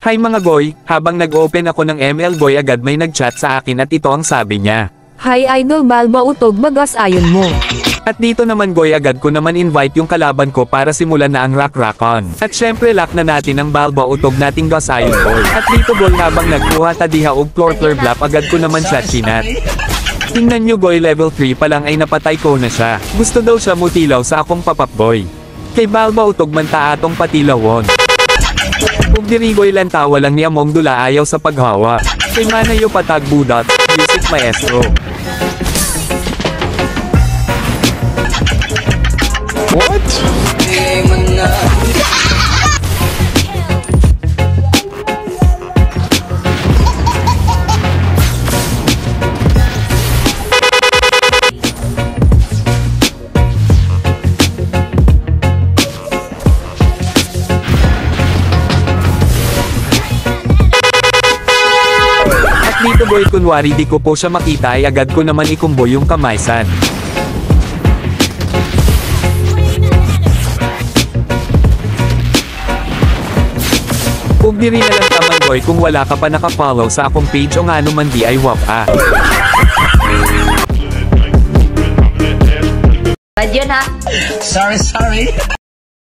Hi mga boy, habang nag-open ako ng ML boy agad may nag-chat sa akin at ito ang sabi niya. Hi Idol Balba utog magas ayon mo. At dito naman boy agad ko naman invite yung kalaban ko para simulan na ang rock-rockon. At syempre lock na natin ang Balba utog nating gasayon boy. At dito boy habang nagkuha tadiha og floor blap agad ko naman siya chinat. Tingnan nyo boy level 3 pa lang ay napatay ko na siya. Gusto daw siya mutilaw sa akong papap boy. Kay Balba utog man ta atong patilawon. Kung dirigoy lang tawa lang ni among dula ayaw sa paghawa. Kay manayo patag budat, music maestro. What? Dito boy kunwari di ko po siya makita ay agad ko naman ikumbo yung kamaysan. Kung di rin na lang taman boy kung wala ka pa nakafollow sa akong page o nga naman di ay wap ah. Bad yun ha? Sorry.